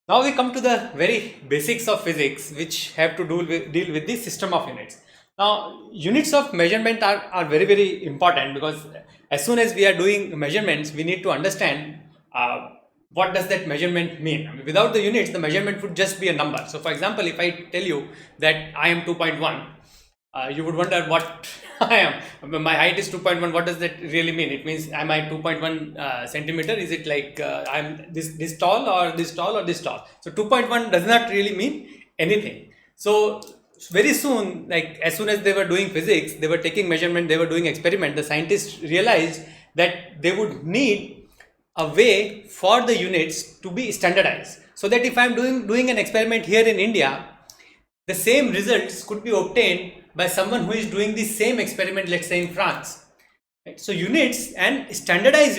Now we come to the very basics of physics, which have to deal with the system of units. Now, units of measurement are very, very important, because as soon as we are doing measurements, we need to understand what does that measurement mean. I mean, without the units, the measurement would just be a number. So, for example, if I tell you that I am 2.1, you would wonder what I am. My height is 2.1. What does that really mean? It means, am I 2.1 centimeter? Is it like I'm this tall or this tall or this tall? So 2.1 does not really mean anything. So very soon, like as soon as they were doing physics, they were taking measurement, they were doing experiment. The scientists realized that they would need a way for the units to be standardized, so that if I'm doing an experiment here in India, the same results could be obtained by someone who is doing the same experiment, let's say in France. Right? So units and standardized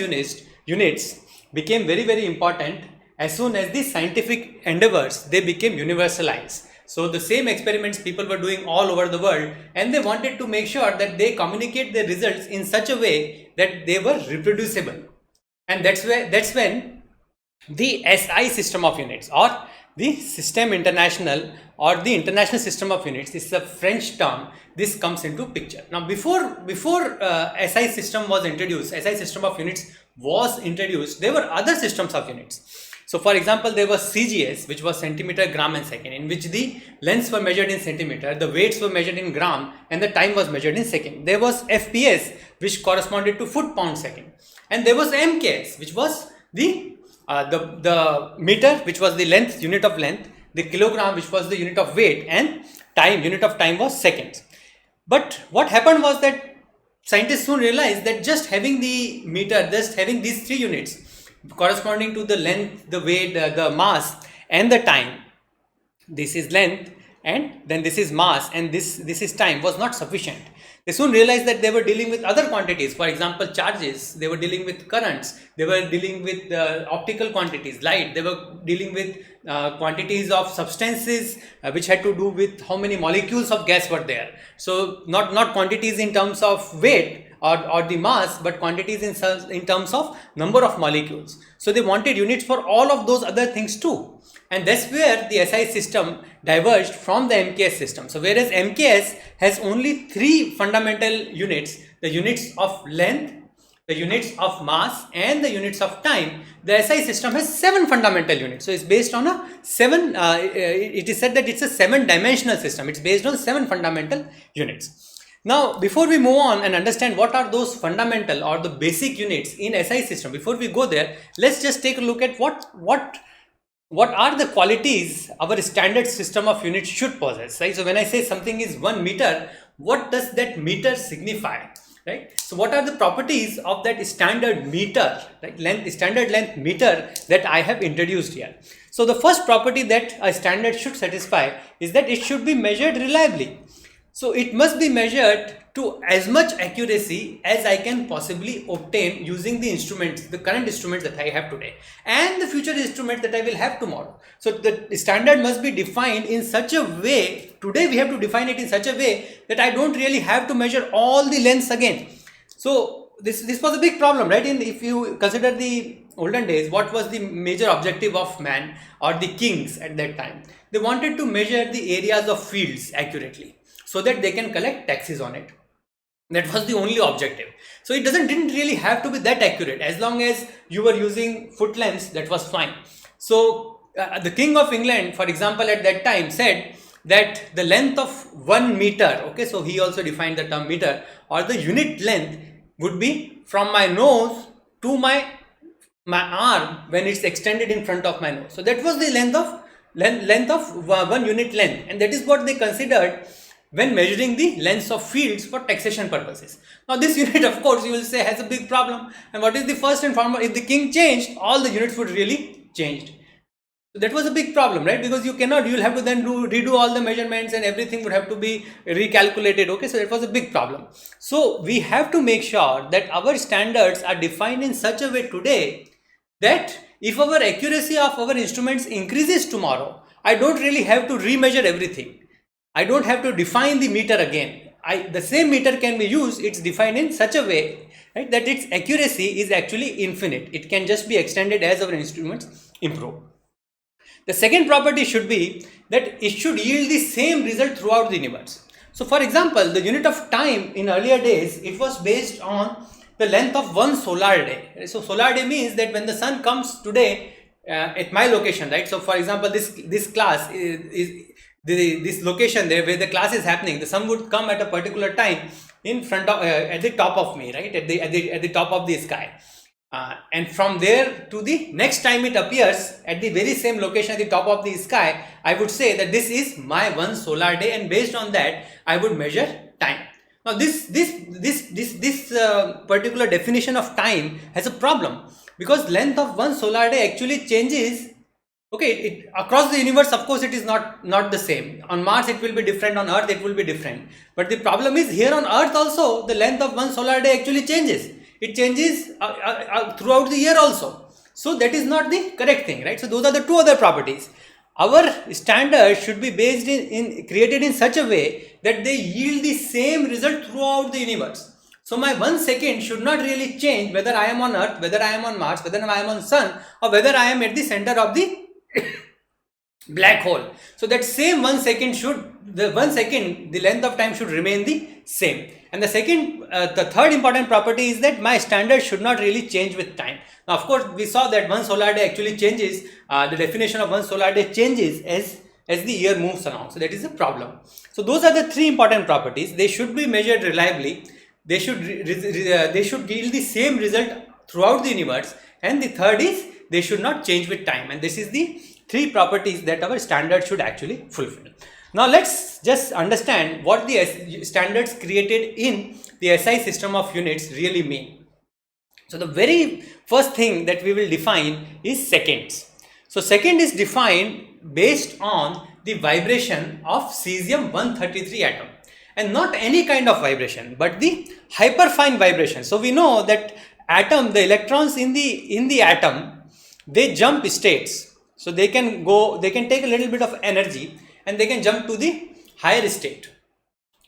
units became very, very important as soon as the scientific endeavors, they became universalized. So the same experiments people were doing all over the world, and they wanted to make sure that they communicate their results in such a way that they were reproducible. And that's when the SI system of units, or the System International, or the International System of Units, this is a French term, this comes into picture. Now before SI system was introduced, SI system of units was introduced, there were other systems of units. So for example, there was CGS, which was centimeter, gram and second, in which the lengths were measured in centimeter, the weights were measured in gram, and the time was measured in second. There was FPS, which corresponded to foot pound second, and there was MKS, which was the meter, which was the length, unit of length, the kilogram, which was the unit of weight, and time, unit of time was seconds. But what happened was that scientists soon realized that just having the meter, just having these three units corresponding to the length, the weight, the mass, and the time, this is length, and then this is mass, and this is time, was not sufficient. They soon realized that they were dealing with other quantities, for example charges, they were dealing with currents, they were dealing with optical quantities, light, they were dealing with quantities of substances which had to do with how many molecules of gas were there. So not quantities in terms of weight or the mass, but quantities in terms of number of molecules. So they wanted units for all of those other things too. And that's where the SI system diverged from the MKS system. So whereas MKS has only three fundamental units, the units of length, the units of mass, and the units of time, the SI system has seven fundamental units. So it's based on a seven, it is said that it's a 7-dimensional system. It's based on 7 fundamental units. Now, before we move on and understand what are those fundamental or the basic units in SI system, before we go there, let's just take a look at what are the qualities our standard system of units should possess, right? So when I say something is 1 meter, what does that meter signify, right? So what are the properties of that standard meter, right? Standard length meter that I have introduced here. So the first property that a standard should satisfy is that it should be measured reliably. So it must be measured to as much accuracy as I can possibly obtain using the instruments, the current instruments that I have today, and the future instruments that I will have tomorrow. So the standard must be defined in such a way, today we have to define it in such a way that I don't really have to measure all the lengths again. So this was a big problem, right? If you consider the olden days, what was the major objective of man or the kings at that time? They wanted to measure the areas of fields accurately, so that they can collect taxes on it. That was the only objective. So it didn't really have to be that accurate. As long as you were using foot lengths, that was fine. So the King of England, for example, at that time said that the length of 1 meter, okay, so he also defined the term meter, or the unit length would be from my nose to my arm when it's extended in front of my nose. So that was the length of 1 unit length, and that is what they considered when measuring the lengths of fields for taxation purposes. Now this unit, of course, you will say has a big problem. And what is the first and foremost? If the king changed, all the units would really change. So that was a big problem, right? Because you'll have to then redo all the measurements, and everything would have to be recalculated. Okay, so that was a big problem. So we have to make sure that our standards are defined in such a way today that if our accuracy of our instruments increases tomorrow, I don't really have to remeasure everything. I don't have to define the meter again. The same meter can be used, it's defined in such a way, right, that its accuracy is actually infinite. It can just be extended as our instruments improve. The second property should be that it should yield the same result throughout the universe. So for example, the unit of time in earlier days, it was based on the length of one solar day. So solar day means that when the sun comes today at my location, right? So for example, this class is this location there where the class is happening, the sun would come at a particular time in front of at the top of me, right? At the top of the sky. And from there to the next time it appears at the very same location at the top of the sky, I would say that this is my one solar day, and based on that I would measure time. Now this particular definition of time has a problem, because length of one solar day actually changes. Okay, across the universe, of course, it is not the same. On Mars it will be different, on Earth it will be different. But the problem is, here on Earth also the length of one solar day actually changes. It changes throughout the year also. So that is not the correct thing, right? So those are the two other properties. Our standards should be based created in such a way that they yield the same result throughout the universe. So my 1 second should not really change whether I am on Earth, whether I am on Mars, whether I am on Sun, or whether I am at the center of the black hole. So that same 1 second the length of time should remain the same. And the third important property is that my standard should not really change with time. Now, of course, we saw that one solar day actually changes. The definition of one solar day changes as the year moves along. So that is a problem. So those are the three important properties. They should be measured reliably. They should yield the same result throughout the universe. And the third is they should not change with time. And this is the three properties that our standard should actually fulfill. Now let's just understand what the standards created in the SI system of units really mean. So the very first thing that we will define is seconds. So second is defined based on the vibration of cesium-133 atom, and not any kind of vibration, but the hyperfine vibration. So we know that the electrons in the atom, they jump states. So they can take a little bit of energy and they can jump to the higher state.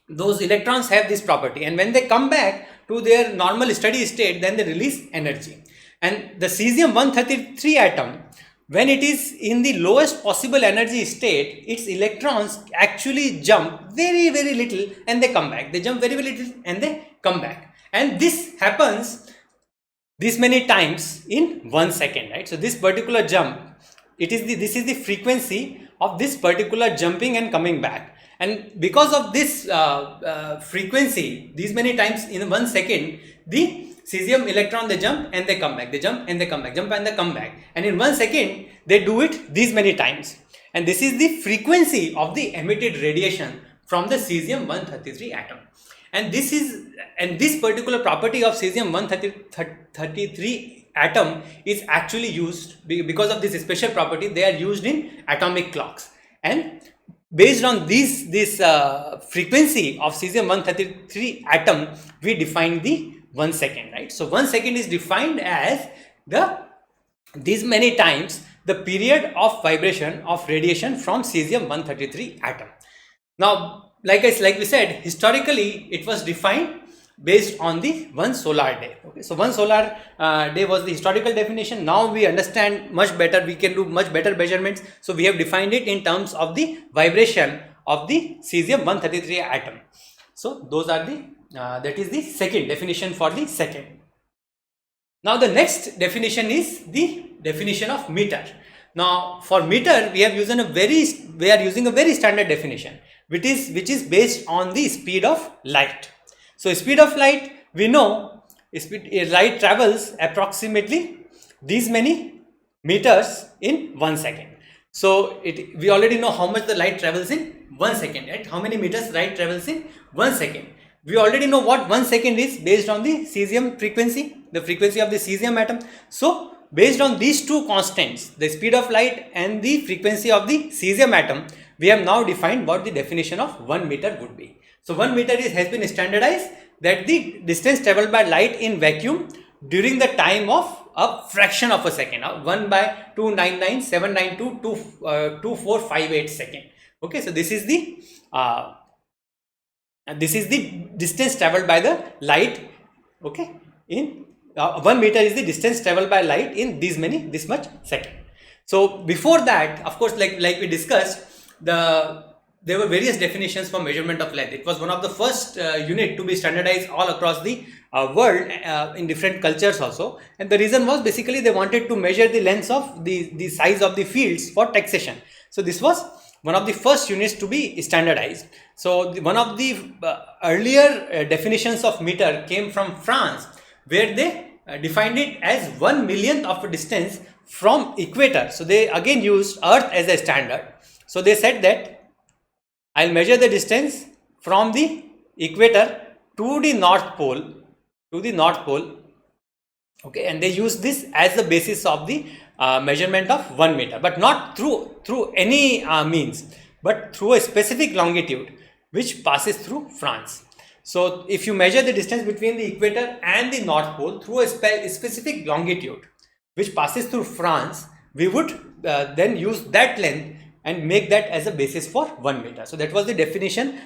Those electrons have this property, and when they come back to their normal steady state, then they release energy. And the cesium-133 atom, when it is in the lowest possible energy state, its electrons actually jump very, very little and they come back. They jump very, very little and they come back. And this happens this many times in 1 second, right? So this particular jump, this is the frequency of this particular jumping and coming back. And because of this frequency, these many times in 1 second, the cesium electron, they jump and they come back, they jump and they come back, jump and they come back. And in 1 second, they do it these many times. And this is the frequency of the emitted radiation from the cesium-133 atom. And this particular property of cesium-133 atom is actually used, because of this special property, they are used in atomic clocks. And based on this frequency of cesium-133 atom, we define the 1 second, right? So 1 second is defined as these many times the period of vibration of radiation from cesium-133 atom. Now, like we said, historically it was defined based on the one solar day. Okay, so one solar day was the historical definition. Now we understand much better. We can do much better measurements. So we have defined it in terms of the vibration of the cesium-133 atom. So those are that is the second definition for the second. Now the next definition is the definition of meter. Now for meter, we are using a very standard definition, which is based on the speed of light. So speed of light, we know light travels approximately these many meters in 1 second. So we already know how much the light travels in 1 second, right? How many meters light travels in 1 second. We already know what 1 second is based on the cesium frequency, the frequency of the cesium atom. So based on these two constants, the speed of light and the frequency of the cesium atom, we have now defined what the definition of 1 meter would be. So 1 meter has been standardized that the distance traveled by light in vacuum during the time of a fraction of a second, 1 by 299,792,2458 second. Okay, so this is the distance traveled by the light. Okay, in 1 meter is the distance traveled by light in this much second. So before that, of course, like we discussed, there were various definitions for measurement of length. It was one of the first unit to be standardized all across the world in different cultures also. And the reason was basically they wanted to measure the lengths of the size of the fields for taxation. So this was one of the first units to be standardized. So one of the earlier definitions of meter came from France, where they defined it as 1/1,000,000th of a distance from equator. So they again used Earth as a standard. So they said that I'll measure the distance from the equator to the North Pole, okay, and they use this as the basis of the measurement of 1 meter, but not through any means, but through a specific longitude which passes through France. So if you measure the distance between the equator and the North Pole through a specific longitude which passes through France, we would then use that length and make that as a basis for 1 meter. So that was the definition.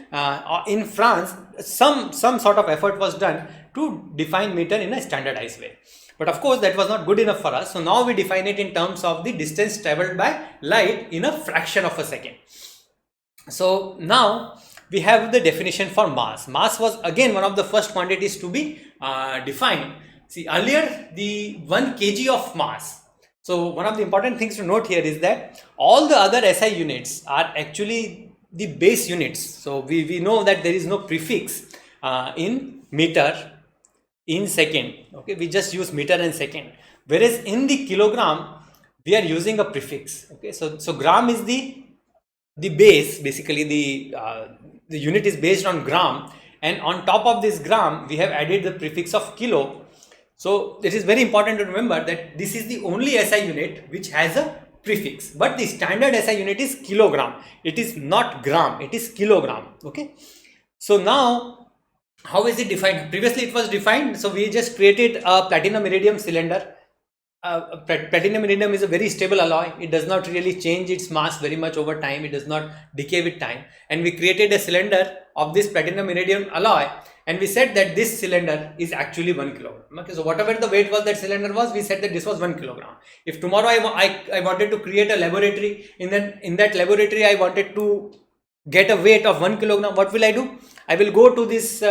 In France, some sort of effort was done to define meter in a standardized way. But of course, that was not good enough for us. So now we define it in terms of the distance traveled by light in a fraction of a second. So now we have the definition for mass. Mass was again one of the first quantities to be defined. See, earlier the 1 kg of mass. So one of the important things to note here is that all the other SI units are actually the base units. So we know that there is no prefix in meter, in second. Okay, we just use meter and second. Whereas in the kilogram, we are using a prefix. Okay, so gram is the base. Basically, the unit is based on gram, and on top of this gram, we have added the prefix of kilo. So it is very important to remember that this is the only SI unit which has a prefix, but the standard SI unit is kilogram. It is not gram, it is kilogram. Okay. So now, how is it defined? Previously it was defined, so we just created a platinum iridium cylinder. Platinum iridium is a very stable alloy. It does not really change its mass very much over time. It does not decay with time. And we created a cylinder of this platinum iridium alloy. And we said that this cylinder is actually 1 kilogram. Okay, so whatever the weight was that cylinder was, we said that this was 1 kilogram. If tomorrow I wanted to create a laboratory, in that laboratory I wanted to get a weight of 1 kilogram, what will I do? I will go to this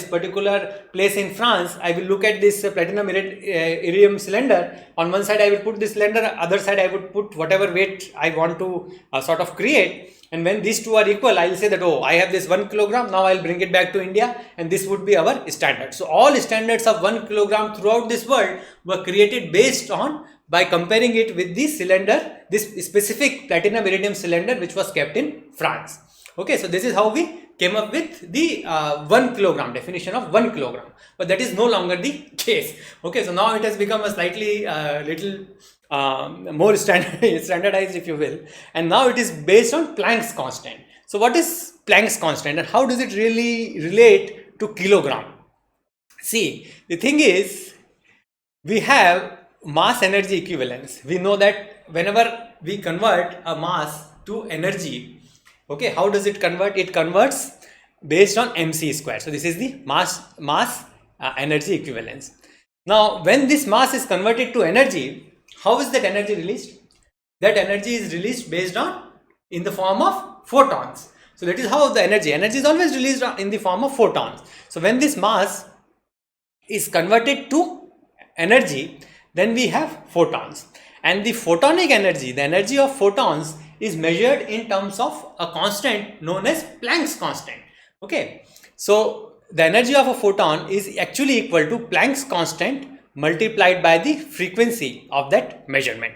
particular place in France. I will look at this platinum iridium cylinder. On one side I will put this cylinder, other side I would put whatever weight I want to sort of create. And when these two are equal, I will say that, oh, I have this 1 kilogram, now I will bring it back to India, and this would be our standard. So all standards of 1 kilogram throughout this world were created based on, by comparing it with the cylinder, this specific platinum iridium cylinder which was kept in France. Okay, so this is how we came up with the 1 kilogram, definition of 1 kilogram. But that is no longer the case. Okay, so now it has become a slightly little more standardized, if you will, and now it is based on Planck's constant. So what is Planck's constant and how does it really relate to kilogram? See, the thing is, we have mass energy equivalence. We know that whenever we convert a mass to energy, okay, how does it convert? It converts based on mc square. So this is the mass energy equivalence. Now when this mass is converted to energy, how is that energy released? That energy is released based on, in the form of photons. So that is how the energy is always released in the form of photons. So when this mass is converted to energy, then we have photons. And the photonic energy, the energy of photons, is measured in terms of a constant known as Planck's constant. Okay. So the energy of a photon is actually equal to Planck's constant multiplied by the frequency of that measurement,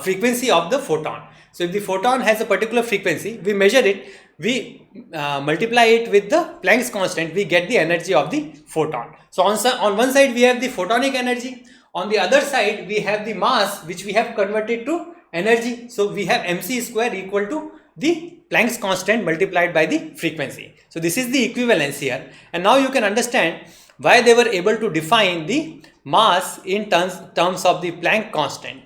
frequency of the photon. So if the photon has a particular frequency, we measure it, we multiply it with the Planck's constant, we get the energy of the photon. So on one side we have the photonic energy, on the other side we have the mass which we have converted to energy. So we have mc square equal to the Planck's constant multiplied by the frequency. So this is the equivalence here, and now you can understand why they were able to define the mass in terms of the Planck constant.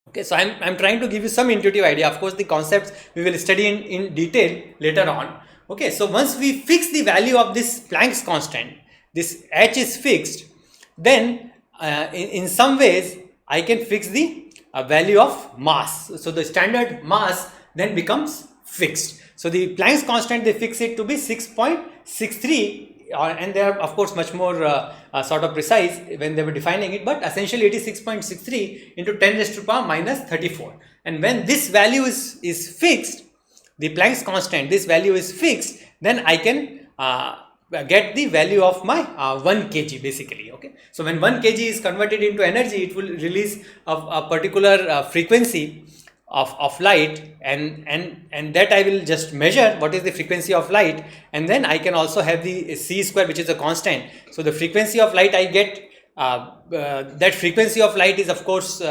Okay, so I'm trying to give you some intuitive idea. Of course, the concepts we will study in detail later on. Okay, so once we fix the value of this Planck's constant, this h is fixed, then in some ways I can fix the value of mass. So the standard mass then becomes fixed. So the Planck's constant, they fix it to be 6.63, and they are of course much more sort of precise when they were defining it, but essentially it is 6.63 into 10 raised to the power minus 34. And when this value is fixed, the Planck's constant, this value is fixed, then I can get the value of my 1 kg basically. Okay, so when 1 kg is converted into energy, it will release a particular frequency of light, and that I will just measure what is the frequency of light, and then I can also have the c square, which is a constant. So the frequency of light I get, that frequency of light is of course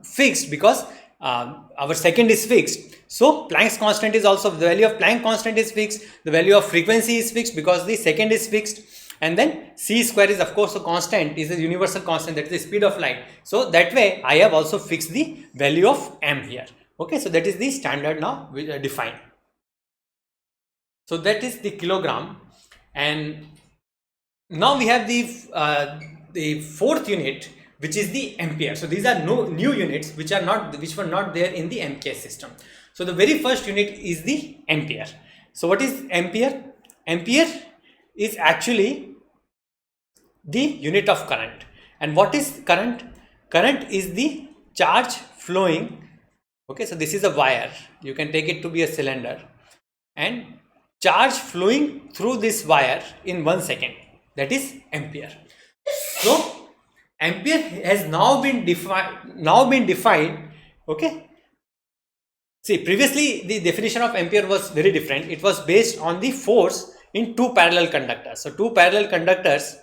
fixed, because our second is fixed. So Planck's constant is also, the value of Planck constant is fixed, the value of frequency is fixed because the second is fixed, and then c square is of course a constant, is a universal constant, that is the speed of light. So that way I have also fixed the value of m here. Okay, so that is the standard now defined. So that is the kilogram, and now we have the fourth unit, which is the ampere. So these are new units which were not there in the MKS system. So the very first unit is the ampere. So what is ampere? Ampere is actually the unit of current. And what is current? Current is the charge flowing. Okay, so this is a wire. You can take it to be a cylinder, and charge flowing through this wire in 1 second. That is ampere. So ampere has now been defined. Okay. See, previously the definition of ampere was very different. It was based on the force in two parallel conductors. So two parallel conductors,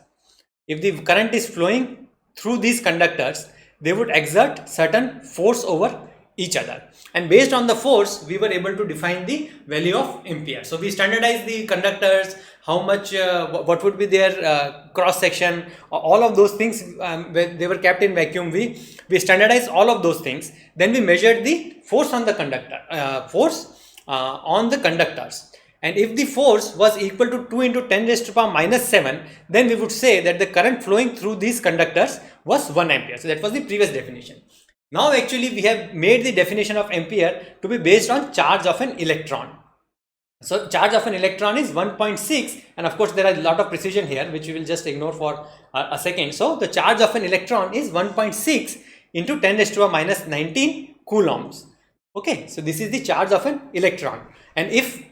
if the current is flowing through these conductors, they would exert certain force over each other, and based on the force we were able to define the value of ampere. So we standardized the conductors, how much, what would be their cross section, all of those things. They were kept in vacuum. We standardized all of those things. Then we measured the force on the conductor, on the conductors, and if the force was equal to 2 into 10 raised to the power minus 7, then we would say that the current flowing through these conductors was 1 ampere. So that was the previous definition. Now actually we have made the definition of ampere to be based on charge of an electron. So charge of an electron is 1.6, and of course there are a lot of precision here which we will just ignore for a second. So the charge of an electron is 1.6 into 10 raised to the minus 19 coulombs. Okay, so this is the charge of an electron, and if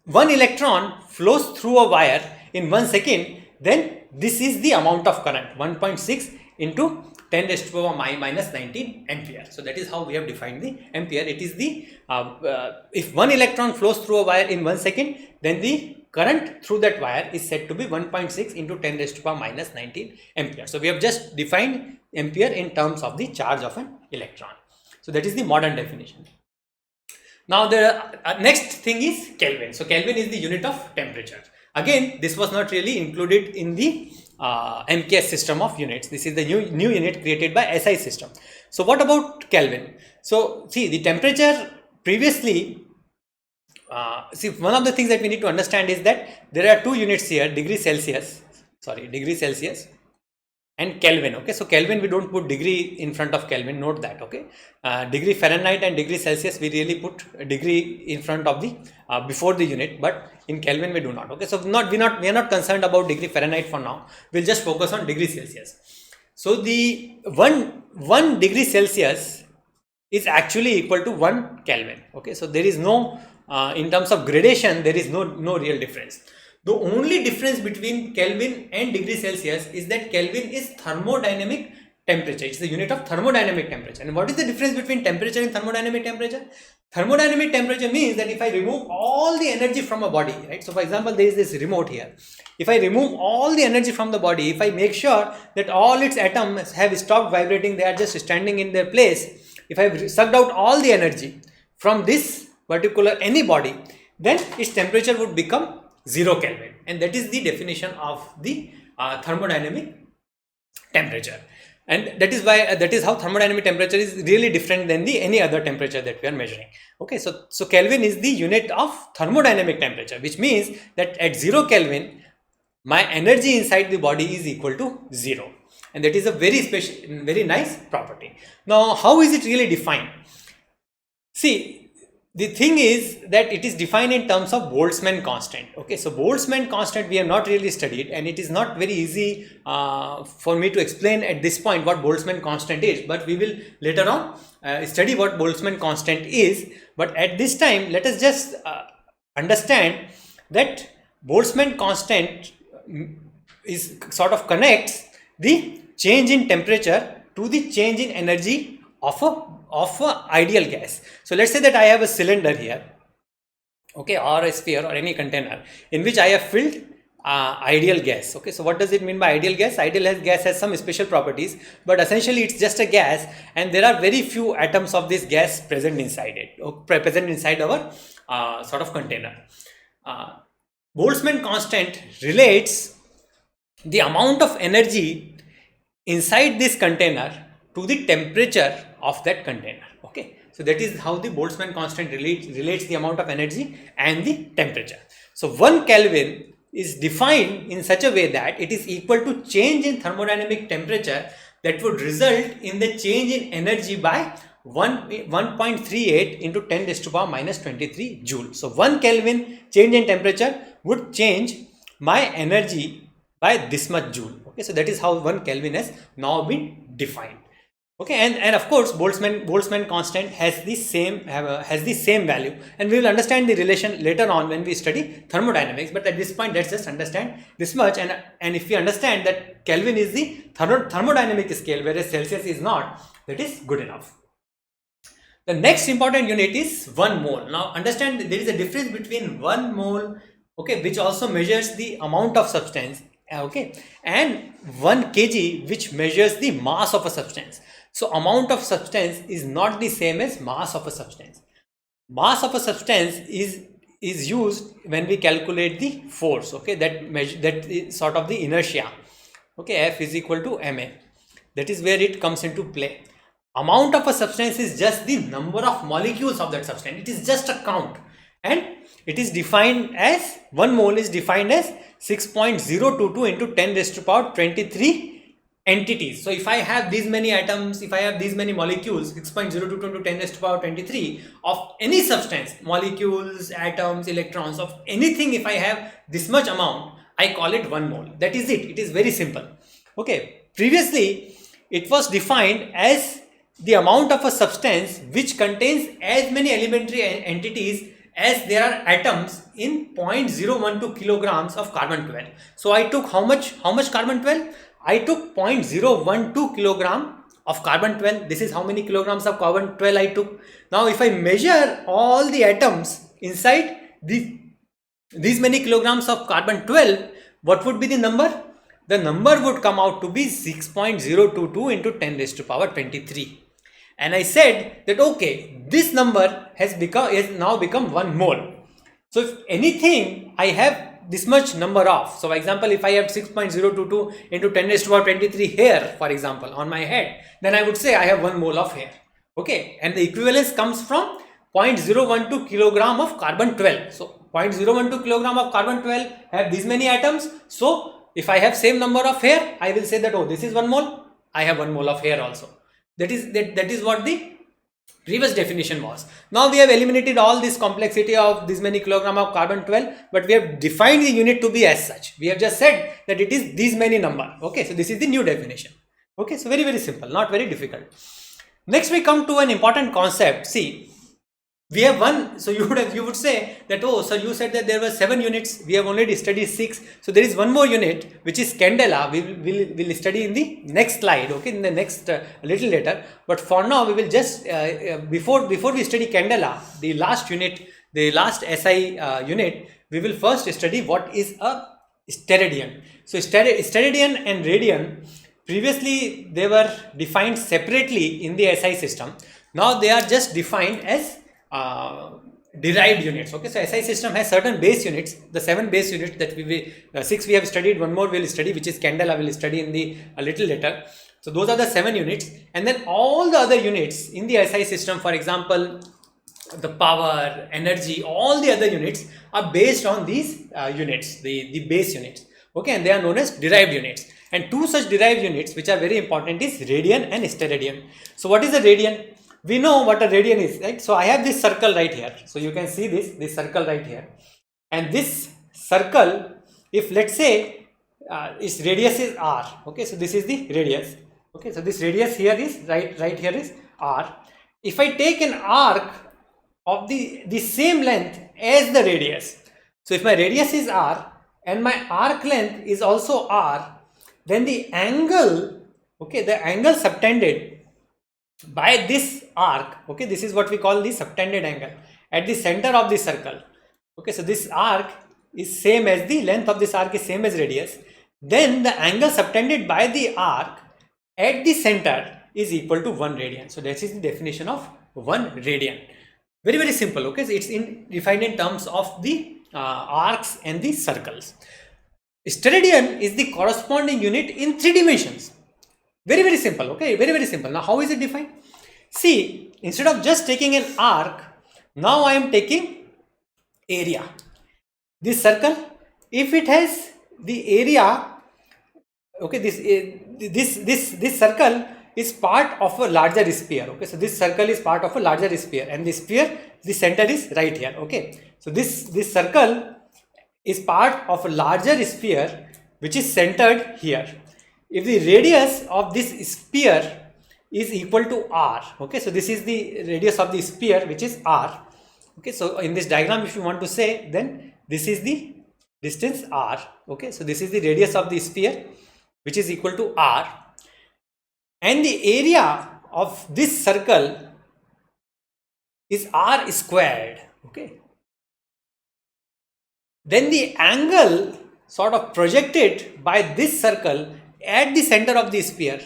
one electron flows through a wire in 1 second, then this is the amount of current, 1.6 into 10 raised to the power minus 19 ampere. So that is how we have defined the ampere. It is the if one electron flows through a wire in 1 second, then the current through that wire is said to be 1.6 into 10 raised to the power minus 19 ampere. So we have just defined ampere in terms of the charge of an electron. So that is the modern definition. Now the next thing is Kelvin. So Kelvin is the unit of temperature. Again, this was not really included in the MKS system of units. This is the new unit created by SI system. So what about Kelvin? So see, the temperature previously, one of the things that we need to understand is that there are two units here, degree Celsius and Kelvin. Okay, so Kelvin, we don't put degree in front of Kelvin, note that. Okay, degree Fahrenheit and degree Celsius, we really put a degree in front of the before the unit, but in Kelvin we do not. Okay, so we are not concerned about degree Fahrenheit for now. We'll just focus on degree Celsius. So the one degree Celsius is actually equal to 1 Kelvin. Okay, so there is no in terms of gradation, there is no real difference. The only difference between Kelvin and degree Celsius is that Kelvin is thermodynamic temperature. It's the unit of thermodynamic temperature. And what is the difference between temperature and thermodynamic temperature? Thermodynamic temperature means that if I remove all the energy from a body, right? So for example, there is this remote here. If I remove all the energy from the body, if I make sure that all its atoms have stopped vibrating, they are just standing in their place. If I have sucked out all the energy from this particular any body, then its temperature would become 0 Kelvin, and that is the definition of the thermodynamic temperature. And that is why that is how thermodynamic temperature is really different than the any other temperature that we are measuring. Okay, so Kelvin is the unit of thermodynamic temperature, which means that at 0 Kelvin my energy inside the body is equal to 0. and that is a very special, very nice property. Now, how is it really defined? See, the thing is that it is defined in terms of Boltzmann constant. Okay, so Boltzmann constant we have not really studied, and it is not very easy for me to explain at this point what Boltzmann constant is, but we will later on study what Boltzmann constant is. But at this time, let us just understand that Boltzmann constant is sort of connects the change in temperature to the change in energy of a ideal gas. So let's say that I have a cylinder here, okay, or a sphere or any container in which I have filled ideal gas. Okay, so what does it mean by ideal gas? Ideal gas has some special properties, but essentially it's just a gas, and there are very few atoms of this gas present inside it, present inside our sort of container. Boltzmann constant relates the amount of energy inside this container to the temperature of that container. Okay, so that is how the Boltzmann constant relates the amount of energy and the temperature. So 1 Kelvin is defined in such a way that it is equal to change in thermodynamic temperature that would result in the change in energy by 1.38 into 10 raised to power minus 23 joule. So 1 Kelvin change in temperature would change my energy by this much joule. Okay, so that is how 1 Kelvin has now been defined. Okay, and of course Boltzmann constant has the same value, and we will understand the relation later on when we study thermodynamics. But at this point, let's just understand this much, and if we understand that Kelvin is the thermodynamic scale, whereas Celsius is not, that is good enough. The next important unit is 1 mole. Now understand there is a difference between 1 mole, okay, which also measures the amount of substance, okay, and 1 kg, which measures the mass of a substance. So amount of substance is not the same as mass of a substance. Mass of a substance is used when we calculate the force, okay, that is sort of the inertia. Okay, F is equal to ma. That is where it comes into play. Amount of a substance is just the number of molecules of that substance. It is just a count, and it is defined as 1 mole is defined as 6.022 into 10 raised to power 23 entities. So if I have these many atoms, if I have these many molecules, 6.022 into 10 raised to power 23 of any substance, molecules, atoms, electrons, of anything, if I have this much amount, I call it 1 mole. That is it. It is very simple. Okay. Previously, it was defined as the amount of a substance which contains as many elementary entities as there are atoms in 0.012 kilograms of carbon 12. So I took how much carbon 12? I took 0.012 kilogram of carbon 12. This is how many kilograms of carbon 12 I took. Now if I measure all the atoms inside these many kilograms of carbon 12, what would be the number? The number would come out to be 6.022 into 10 raised to power 23. And I said that okay, this number has now become 1 mole. So if anything I have this much number of, so for example, if I have 6.022 into 10 raised to power 23 hair, for example, on my head, then I would say I have 1 mole of hair. Okay, and the equivalence comes from 0.012 kilogram of carbon 12. So 0.012 kilogram of carbon 12 have these many atoms. So if I have same number of hair, I will say that, oh, this is 1 mole, I have 1 mole of hair also. That is what the previous definition was. Now we have eliminated all this complexity of this many kilogram of carbon 12, but we have defined the unit to be as such. We have just said that it is these many number. Okay, so this is the new definition. Okay, so very, very simple, not very difficult. Next we come to an important concept. See, we have one, so you would say that, oh sir, you said that there were 7 units, we have already studied 6, so there is one more unit which is candela. We will study in the next slide, okay, in the next a little later. But for now we will just before we study candela, the last unit, the last SI unit, we will first study what is a steradian. So steradian and radian, previously they were defined separately in the SI system. Now they are just defined as derived units. Okay, so SI system has certain base units, the 7 base units that we will 6 we have studied, one more we will study, which is candela, we will study in the a little later. So those are the 7 units, and then all the other units in the SI system, for example, the power, energy, all the other units are based on these units, the base units. Okay, and they are known as derived units. And two such derived units which are very important is radian and steradian. So what is a radian? We know what a radian is, right? So I have this circle right here. So you can see this circle right here. And this circle, if let's say its radius is r, okay, so this is the radius. Okay, so this radius here is right here is r. If I take an arc of the same length as the radius, so if my radius is r and my arc length is also r, then the angle, okay, the angle subtended by this arc, okay, this is what we call the subtended angle at the center of the circle. Okay, so this arc is same as the length of this arc is same as radius, then the angle subtended by the arc at the center is equal to 1 radian. So that is the definition of 1 radian. Very, very simple. Okay, so it's defined in terms of the arcs and the circles. Steradian is the corresponding unit in 3 dimensions. Very, very simple. Okay, very, very simple. Now how is it defined? See, instead of just taking an arc, now I am taking area. This circle, if it has the area, okay, this circle is part of a larger sphere. Okay, so this circle is part of a larger sphere, and the sphere, the center is right here. Okay, so this circle is part of a larger sphere which is centered here. If the radius of this sphere is equal to r, okay, so this is the radius of the sphere which is r. Okay, so in this diagram, if you want to say, then this is the distance r. Okay, so this is the radius of the sphere which is equal to r, and the area of this circle is r squared. Okay, then the angle sort of projected by this circle at the center of the sphere,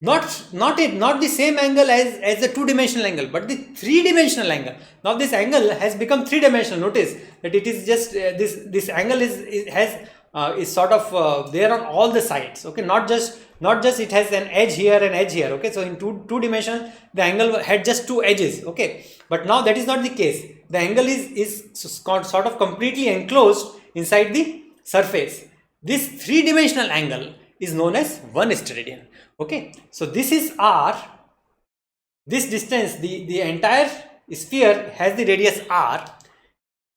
not the same angle as the 2-dimensional angle, but the 3-dimensional angle. Now this angle has become 3-dimensional. Notice that it is just this angle is sort of there on all the sides. Okay, not just it has an edge here and edge here. Okay, so in two dimensions the angle had just 2 edges. Okay, but now that is not the case. The angle is sort of completely enclosed inside the surface. This 3-dimensional angle is known as 1 steradian. Okay, so this is r. This distance, the entire sphere has the radius r.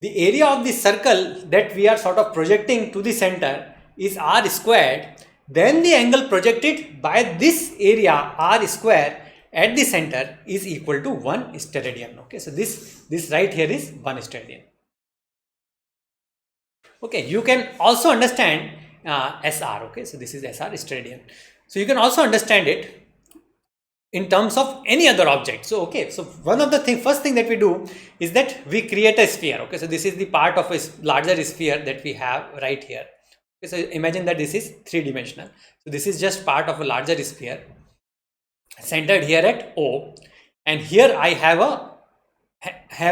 The area of the circle that we are sort of projecting to the center is r squared. Then the angle projected by this area r square at the center is equal to 1 steradian. Okay, so this right here is 1 steradian. Okay, you can also understand SR. Okay, so this is SR, steradian. So you can also understand it in terms of any other object. So okay, so one of the first thing that we do is that we create a sphere. Okay, so this is the part of a larger sphere that we have right here. Okay, so imagine that this is 3-dimensional. So this is just part of a larger sphere centered here at O, and here I have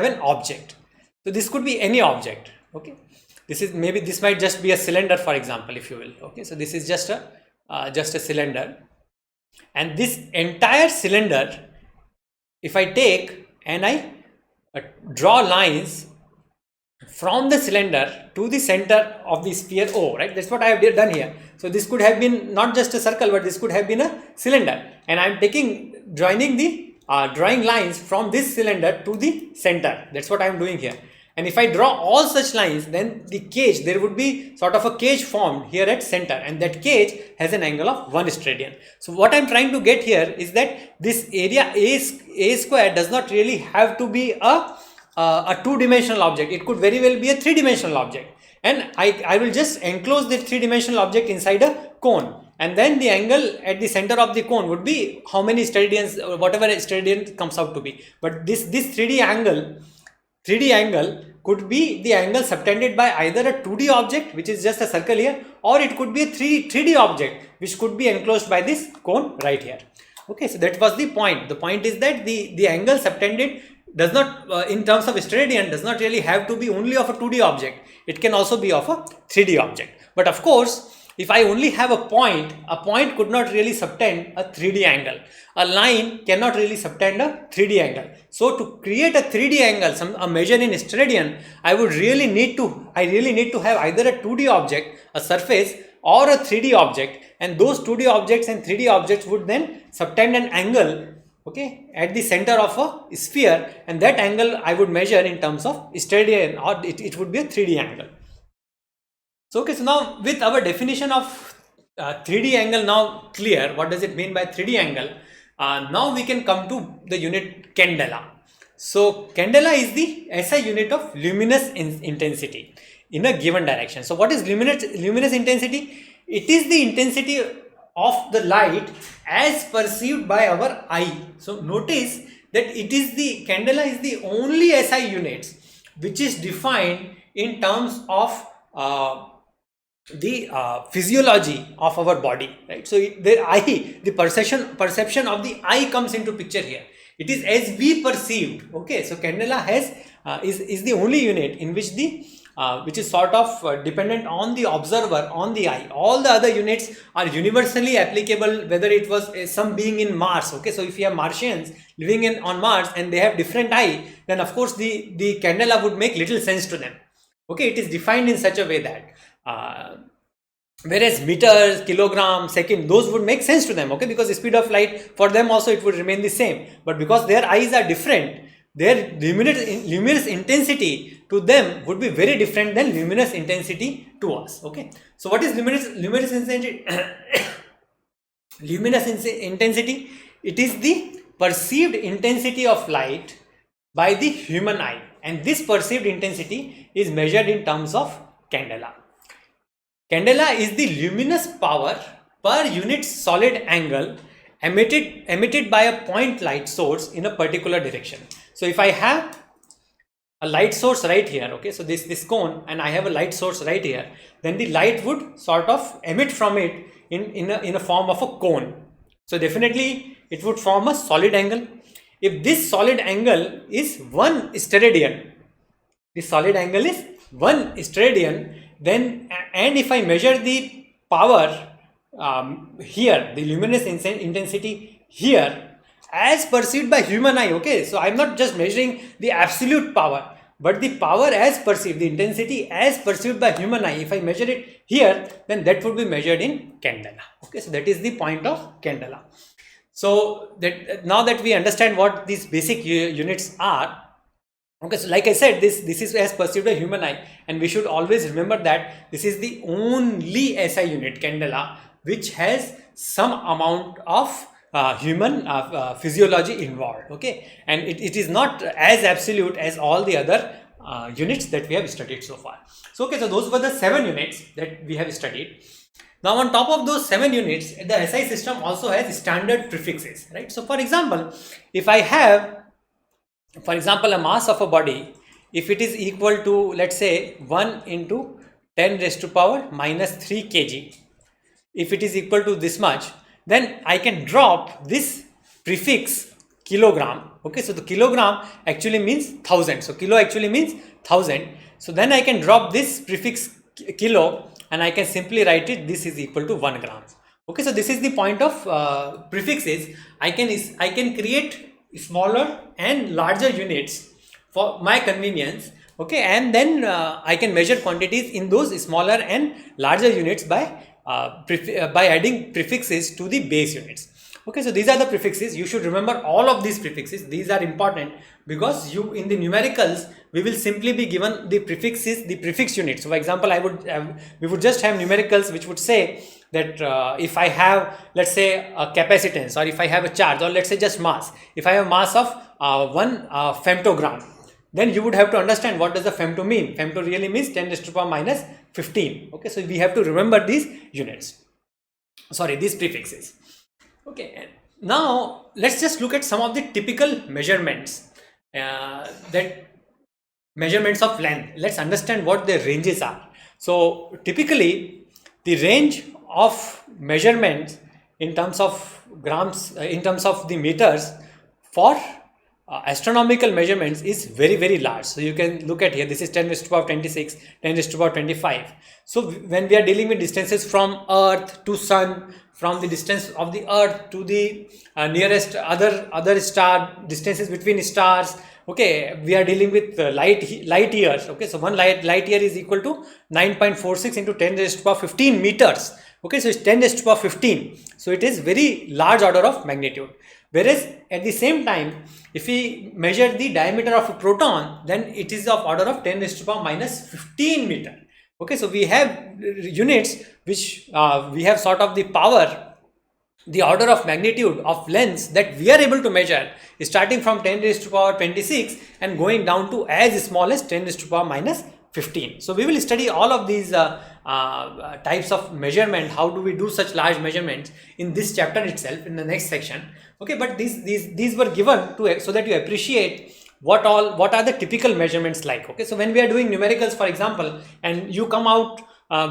an object. So this could be any object. Okay, this might just be a cylinder, for example, if you will. Okay, so this is just a cylinder, and this entire cylinder, if I take and I draw lines from the cylinder to the center of the sphere O, right? That's what I have done here. So this could have been not just a circle, but this could have been a cylinder, and I am drawing lines from this cylinder to the center. That's what I am doing here. And if I draw all such lines, then the cage, there would be sort of a cage formed here at center, and that cage has an angle of 1 steradian. So what I am trying to get here is that this area A square does not really have to be a 2-dimensional object. It could very well be a 3-dimensional object, and I will just enclose the 3-dimensional object inside a cone, and then the angle at the center of the cone would be how many steradians, whatever steradian comes out to be. But this 3D angle could be the angle subtended by either a 2D object, which is just a circle here, or it could be a 3D object which could be enclosed by this cone right here. Okay, so that was the point. The point is that the angle subtended does not, in terms of steradian, does not really have to be only of a 2D object. It can also be of a 3D object. But of course, if I only have a point could not really subtend a 3D angle. A line cannot really subtend a 3D angle. So to create a 3D angle, a measure in steradian, I really need to have either a 2D object, a surface, or a 3D object, and those 2D objects and 3D objects would then subtend an angle, okay, at the center of a sphere, and that angle I would measure in terms of steradian, or it would be a 3D angle. So okay, so now with our definition of 3D angle now clear, what does it mean by 3D angle? Now we can come to the unit candela. So candela is the SI unit of luminous intensity in a given direction. So what is luminous intensity? It is the intensity of the light as perceived by our eye. So notice that it is the candela is the only SI unit which is defined in terms of the physiology of our body, right? So the perception of the eye comes into picture here. It is as we perceived. Okay, so candela has is the only unit in which the which is sort of dependent on the observer, on the eye. All the other units are universally applicable, whether it was some being in Mars. Okay, so if you have Martians living on Mars and they have different eye, then of course the candela would make little sense to them. Okay, it is defined in such a way that whereas meters, kilogram, second, those would make sense to them, okay, because the speed of light for them also it would remain the same, but because their eyes are different, their luminous intensity to them would be very different than luminous intensity to us. Okay, so what is luminous intensity? Luminous intensity, it is the perceived intensity of light by the human eye, and this perceived intensity is measured in terms of candela. Candela is the luminous power per unit solid angle emitted by a point light source in a particular direction. So if I have a light source right here, okay, so this cone, and I have a light source right here, then the light would sort of emit from it in a form of a cone. So definitely it would form a solid angle. If this solid angle is 1 steradian, this solid angle is 1 steradian, then, and if I measure the power here, the luminous intensity here as perceived by human eye, okay, so I'm not just measuring the absolute power, but the power as perceived, the intensity as perceived by human eye. If I measure it here, then that would be measured in candela. Okay, so that is the point of candela. So that now that we understand what these basic units are, okay, so like I said, this is as perceived by human eye, and we should always remember that this is the only SI unit, candela, which has some amount of human physiology involved. Okay, and it is not as absolute as all the other units that we have studied so far. So okay, so those were the 7 units that we have studied. Now on top of those 7 units, the SI system also has standard prefixes, right? So for example, if I have, for example, a mass of a body, if it is equal to, let's say, 1 into 10 raised to power minus 3 kg, if it is equal to this much, then I can drop this prefix kilogram. Okay, so the kilogram actually means 1000. So kilo actually means 1000. So then I can drop this prefix kilo and I can simply write it, this is equal to 1 gram. Okay, so this is the point of prefixes. I can create smaller and larger units for my convenience. Okay, and then I can measure quantities in those smaller and larger units by adding prefixes to the base units. Okay, so these are the prefixes. You should remember all of these prefixes. These are important because you in the numericals we will simply be given the prefixes, the prefix units. So for example, we would just have numericals which would say that if I have, let's say, a capacitance, or if I have a charge, or let's say just mass, if I have mass of 1 femtogram, then you would have to understand what does the femto mean. Femto really means 10 raised to power minus 15. Okay, so we have to remember these units, these prefixes. Okay, now let's just look at some of the typical measurements, measurements of length. Let's understand what their ranges are. So typically the range of measurements in terms of grams, in terms of the meters for astronomical measurements is very, very large. So you can look at here, this is 10 raised to power 26, 10 raised to power 25. So when we are dealing with distances from Earth to Sun, from the distance of the Earth to the nearest other star, distances between stars, Okay, we are dealing with light years. Okay, so one light year is equal to 9.46 into 10 raised to the power 15 meters. Okay, so it's 10 raised to the power 15. So it is very large order of magnitude. Whereas at the same time, if we measure the diameter of a proton, then it is of order of 10 raised to the power minus 15 meter. Okay, so we have units which we have sort of the power, the order of magnitude of lengths that we are able to measure is starting from 10 raised to the power 26 and going down to as small as 10 raised to the power minus 15. So we will study all of these types of measurement. How do we do such large measurements in this chapter itself in the next section. Okay, but these were given to so that you appreciate what are the typical measurements like. Okay, so when we are doing numericals, for example, and you come out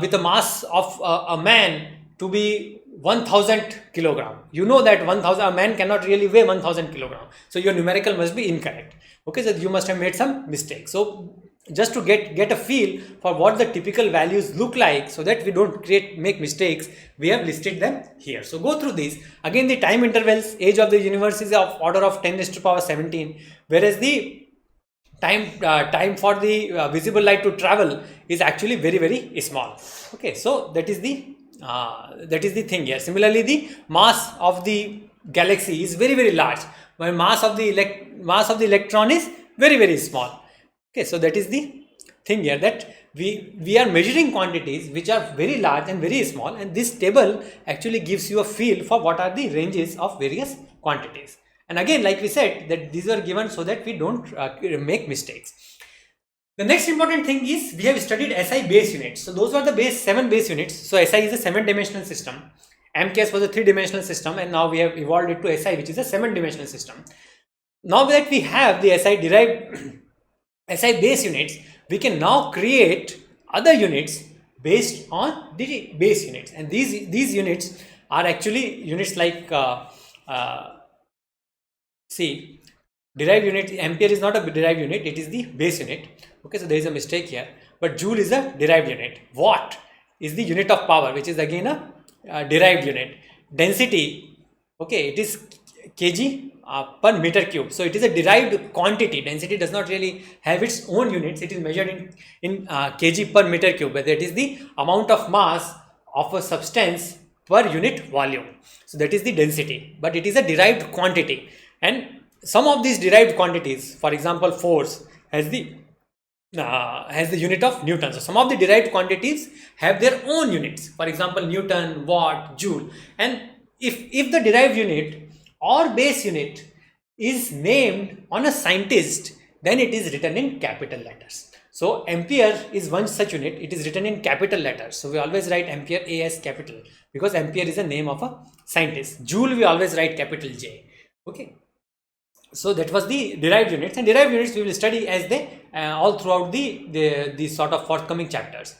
with a mass of a man to be 1000 kilogram, you know that 1000, a man cannot really weigh 1000 kilogram, so your numerical must be incorrect. Okay, so you must have made some mistake. So just to get a feel for what the typical values look like, so that we don't make mistakes, we have listed them here. So go through these. Again, the time intervals, age of the universe is of order of 10 raised to the power 17, whereas the time for the visible light to travel is actually very small. Okay, so that is the thing here. Similarly, the mass of the galaxy is very large, while mass of the electron is very small. Okay, so that is the thing here, that we are measuring quantities which are very large and very small, and this table actually gives you a feel for what are the ranges of various quantities. And again, like we said, that these are given so that we don't make mistakes. The next important thing is we have studied SI base units. So those were the 7 base units. So SI is a 7-dimensional system. MKS was a 3-dimensional system, and now we have evolved it to SI, which is a 7-dimensional system. Now that we have the SI derived SI base units, we can now create other units based on the base units. And these units are actually units like see, derived unit, ampere is not a derived unit, it is the base unit. Okay, so there is a mistake here, but joule is a derived unit. Watt is the unit of power, which is again a derived unit. Density, okay, it is kg per meter cube, so it is a derived quantity. Density does not really have its own units, it is measured in kg per meter cube, whether it is the amount of mass of a substance per unit volume. So that is the density, but it is a derived quantity. And some of these derived quantities, for example, force has the unit of Newton. So some of the derived quantities have their own units. For example, Newton, watt, joule. And if the derived unit or base unit is named on a scientist, then it is written in capital letters. So ampere is one such unit. It is written in capital letters. So we always write ampere A as capital, because ampere is a name of a scientist. Joule we always write capital J. Okay. So that was the derived units, and derived units we will study as they all throughout the sort of forthcoming chapters.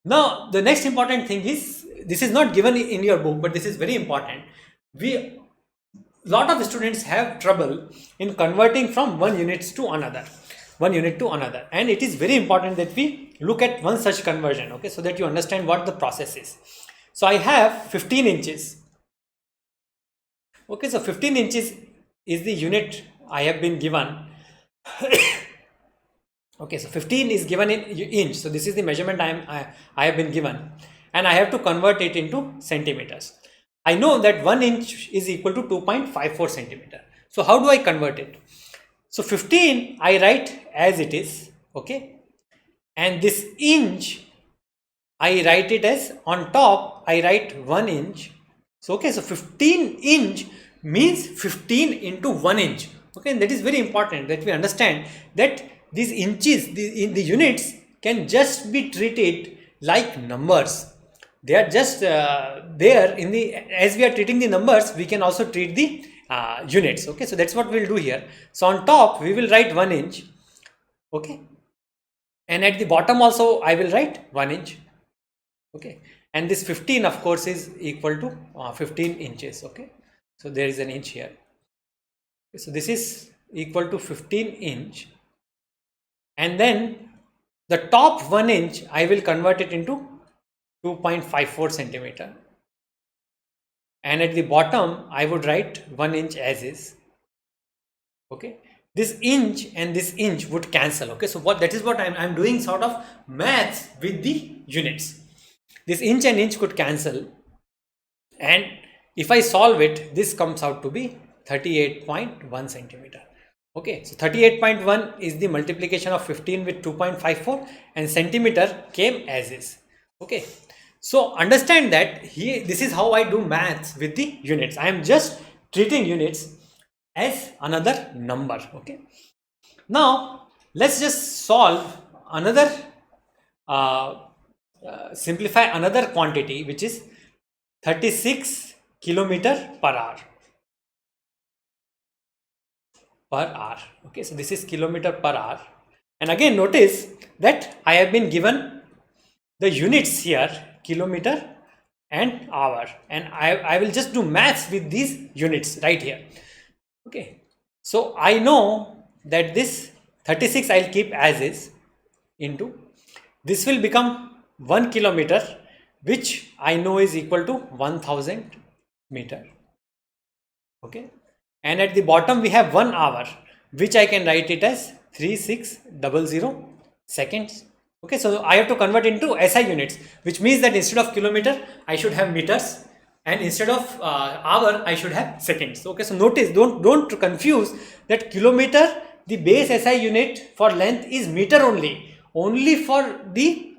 Now the next important thing is, this is not given in your book, but this is very important. Lot of students have trouble in converting from one unit to another, and it is very important that we look at one such conversion. Okay, so that you understand what the process is. So I have 15 inches. Okay, so 15 inches is the unit I have been given. Okay, so 15 is given in inch. So this is the measurement I have been given, and I have to convert it into centimeters. I know that 1 inch is equal to 2.54 centimeter. So how do I convert it? So 15 I write as it is. Okay, and this inch I write it as, on top I write 1 inch. So okay, so 15 inch means 15 into 1 inch. Okay, and that is very important that we understand that these inches, the units can just be treated like numbers. They are just there in the, as we are treating the numbers, we can also treat the units. Okay, so that's what we'll do here. So on top we will write 1 inch. Okay, and at the bottom also I will write 1 inch. Okay, and this 15 of course is equal to 15 inches. Okay, so there is an inch here. So this is equal to 15 inch, and then the top 1 inch I will convert it into 2.54 centimeter, and at the bottom I would write 1 inch as is. Okay, this inch and this inch would cancel. Okay, so that is what I'm doing sort of maths with the units. This inch and inch could cancel, and if I solve it, this comes out to be 38.1 centimeter. Okay, so 38.1 is the multiplication of 15 with 2.54, and centimeter came as is. Okay, so understand that here, this is how I do maths with the units. I am just treating units as another number. Okay, now let's just solve another simplify another quantity, which is 36 kilometer per hour. Okay, so this is kilometer per hour, and again notice that I have been given the units here, kilometer and hour, and I will just do maths with these units right here. Okay, so I know that this 36 I'll keep as is, into this will become 1 kilometer, which I know is equal to 1000 meter. Okay, and at the bottom we have 1 hour, which I can write it as 3600 seconds. Okay, so I have to convert into SI units, which means that instead of kilometer I should have meters, and instead of hour I should have seconds. Okay, so notice, don't confuse that kilometer, the base SI unit for length is meter only for the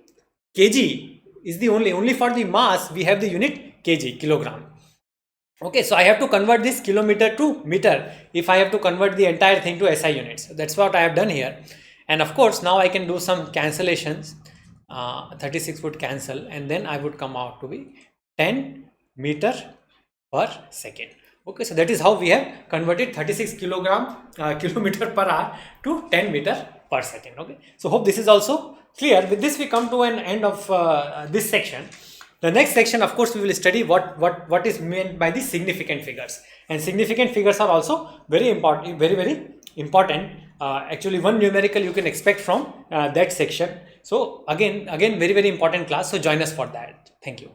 kg is the only for the mass we have the unit kg, kilogram. Okay, so I have to convert this kilometer to meter if I have to convert the entire thing to SI units. That's what I have done here. And of course, now I can do some cancellations. 36 would cancel, and then I would come out to be 10 meter per second. Okay, so that is how we have converted 36 kilometer per hour to 10 meter per second. Okay, so hope this is also clear. With this we come to an end of this section. The next section, of course, we will study what is meant by the significant figures, and significant figures are also very important, very important. Actually, one numerical you can expect from that section. So again, very important class. So join us for that. Thank you.